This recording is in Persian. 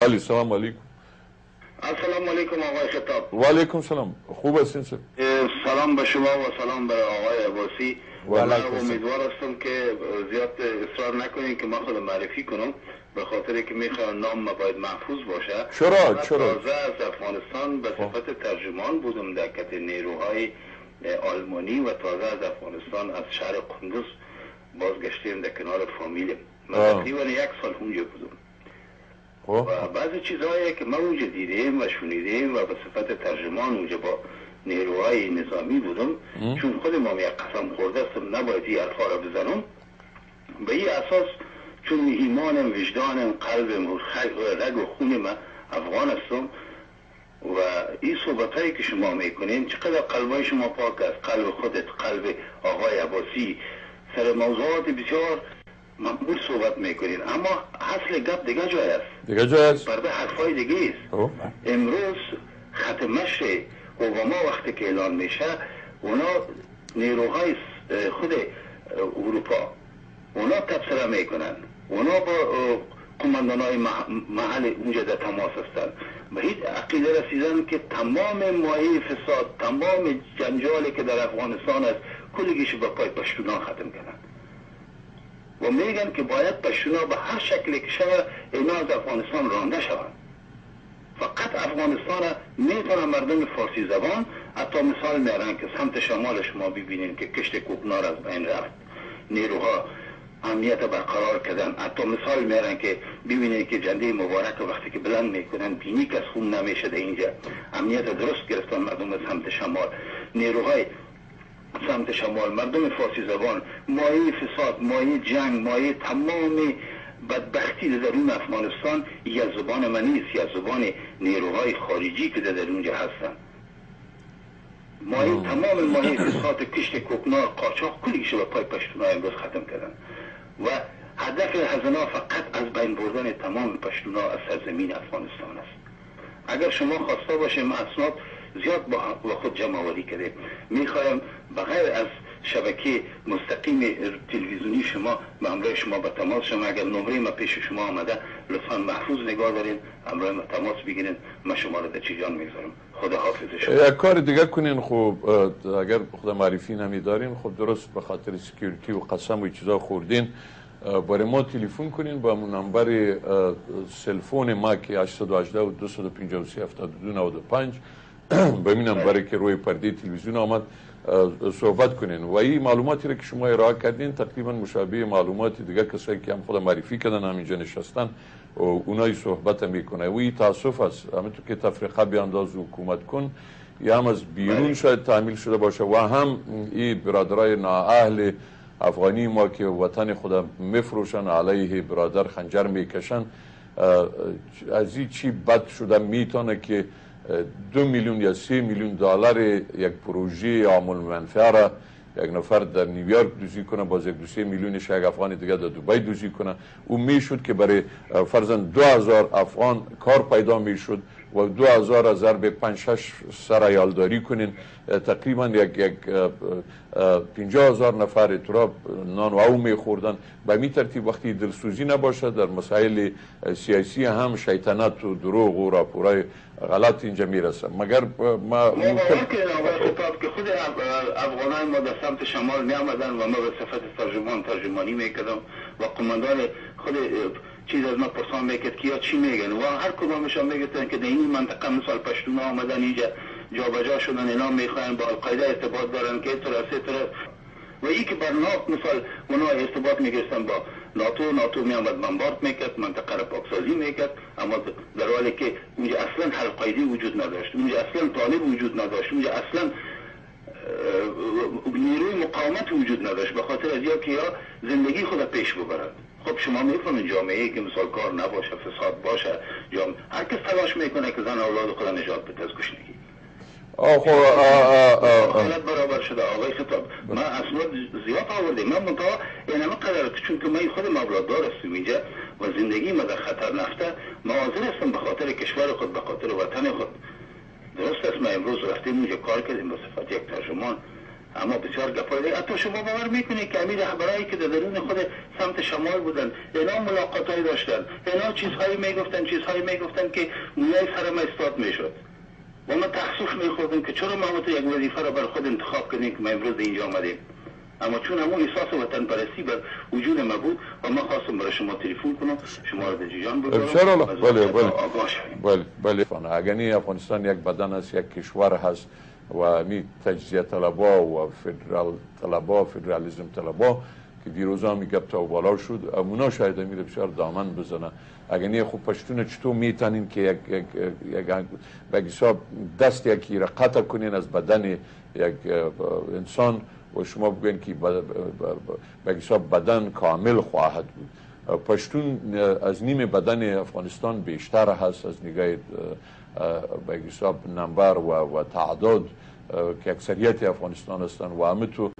علی سلام علیکم. السلام علیکم آقای خطاب. و علیکم سلام. خوب هستین سر؟ سلام به شما و سلام به آقای عباسی. و امیدوار هستم که زیاد اصرار نکنین که من خود معرفی کنم، به خاطر که میخوام نام ما باید محفوظ باشه. چرا؟ تازه از افغانستان به صفت ترجمان بودم در کت نیروهای آلمانی و تازه از افغانستان از شهر قندوز بازگشتیم در کنار فامیلم. من تقریبا 1 سال اونجا بودم و بعضی چیزهایی که ما اونجا دیدیم و شنیدیم و به صفت ترجمان اونجا با نیروهای نظامی بودم، چون خود ما یک قسم خورده استم نباید این حرفا را بزنم، به این اساس چون ایمانم، وجدانم، قلبم و رگ و خون ما افغان هستم و این صحبتایی که شما میکنین چقدر قلبای شما پاک است، قلب خودت، قلب آقای عباسی، سر موضوعات بسیار مقبول صحبت میکنین، اما اصل گپ دیگه جای است. دیگه جای است؟ برده حرفای دیگه است. امروز ختمش اوباما وقتی که اعلان میشه، اونا نیروهای خود اروپا اونا تبصره میکنن، اونا با قماندانای محل اونجا در تماس هستن، به هیچ عقیده رسیدن که تمام مایه فساد، تمام جنجالی که در افغانستان است کلگیش به پای پشتونا ختم کنن و میگن که باید پشتونا به هر شکلی که شود اینا از افغانستان رانده شوند. فقط افغانستان میتونه مردم فارسی زبان، حتی مثال میارن که سمت شمال شما ببینین که کشت کوکنار از بین رفت، نیروها امنیت برقرار کردن، حتی مثال میارن که ببینین که جنده مبارک وقتی که بلند میکنن بینی که از خون نمیشه در اینجا، امنیت درست گرفتن مردم سمت شمال، نیروهای سمت شمال، مردم فارسی زبان، مایه فساد، مایه جنگ، مایه تمام بدبختی در درون افغانستان یا زبان من نیست، یا زبان نیروهای خارجی که در اونجا هستن. مایه تمام مایه فساد، کشت کوکنار، قاچاق، کلیش به پای پشتونا امروز ختم کردن و هدف هزنا فقط از بین بردن تمام پشتونا از سرزمین افغانستان است. اگر شما خواسته باشه ما اسناد زیاد با خود جمع آوری کرده، میخوایم بغیر از شبکه مستقیم تلویزیونی شما به همراه شما به تماس شما، اگر نمره ما پیش شما آمده لطفا محفوظ نگاه دارین، همراه ما تماس بگیرین، ما شما رو در چی جان میگذارم. خدا حافظ شما. یک کار دیگه کنین، خب اگر خدا معرفی نمیدارین، خب درست به خاطر سکیوریتی و قسم و چیزا خوردین، برای ما تلفن کنین با نمبر سلفون ما که 818 و 253 7295 به این نمبر که روی پرده تلویزیون آمد صحبت کنین و این معلوماتی را که شما ارائه کردین تقریبا مشابه معلومات دیگه کسایی که هم خود معرفی کردن همینجا نشستن و اونایی صحبت میکنه و این تاسف است، همینطور که تفریقه بیانداز و حکومت کن یا هم از بیرون شاید تعمیل شده باشه و هم این برادرای نااهل افغانی ما که وطن خود میفروشن علیه برادر خنجر میکشن، از این چی بد شده میتونه که 2 میلیون یا 3 میلیون دلار یک پروژه عامل منفعه را یک نفر در نیویورک دوزی کنه، باز یک 2-3 میلیونش یک افغان دیگه در دبی دوزی کنه، او میشد که برای فرضاً 2000 افغان کار پیدا میشد و 2000 از ضرب 5-6 سر یالداری کنین تقریبا یک 50,000 نفر اتراب نان و او میخوردن. به می ترتیب وقتی دلسوزی نباشه در مسائل سیاسی هم شیطنت و دروغ و راپورای غلط اینجا میرسه. مگر ما ممکن که خود افغانان ما در سمت شمال می آمدن و ما به صفت ترجمانی میکردم و قماندان خود چیز از ما پرسان میکرد که یا چی میگن و هر کدامشان میگفتن که در این منطقه مثال پشتونا آمدن اینجا جابجا شدن، اینا میخواین با القاعده ارتباط دارن که طرف و ای که بر ناف مثال اونا ارتباط میگرفتن با ناتو میامد بمبارد میکرد، منطقه را پاکسازی میکرد، اما در حالی که اونجا اصلا القاعده وجود نداشت، اونجا اصلا طالب وجود نداشت، اونجا اصلا نیروی مقاومت وجود نداشت، به خاطر از یا که یا زندگی خود پیش ببرد. خب شما میفهمید جامعه که مثال کار نباشه، فساد باشه، هر کس تلاش میکنه که زن اولاد خود نجات بده از گشنگی. حالت برابر شده آقای خطاب. من اسناد زیاد آوردیم، من منطقه این همه قدر چون که من خود مولاددار هستم اینجا و زندگی ما در خطر نفته، من حاضر هستم به خاطر کشور خود، به خاطر وطن خود. درست است ما امروز رفتیم اونجا کار کردیم به صفت یک ترجمان، اما بسیار گپای حتی شما باور میکنید که امیر رهبرایی که در درون خود سمت شمال بودن اینا ملاقاتایی داشتن، اینا چیزهایی میگفتن که مویای سرم استاد میشد و من تحسف میخوردم که چرا ما تو یک وظیفه را بر خود انتخاب کنیم که ما امروز اینجا آمدیم. اما چون همون احساس وطن پرستی بر وجود ما بود و من خواستم برای شما تلفن کنم، شما را به جیجان بگذارم. بله اگر افغانستان یک بدن است، یک کشور هست و می تجزیه طلبا و فدرالیسم طلبا که دیروزا می گپ تا بالا شد، اونا شاید میره بسیار دامن بزنه. اگر نه خوب پشتون چطور میتونین که یک به حساب دست یکی را قطع کنین از بدن یک انسان و شما بگوین که به حساب بدن کامل خواهد بود. پشتون از نیم بدن افغانستان بیشتر هست از نگاه به حساب نمبر و تعداد که اکثریت افغانستان هستند و همه تو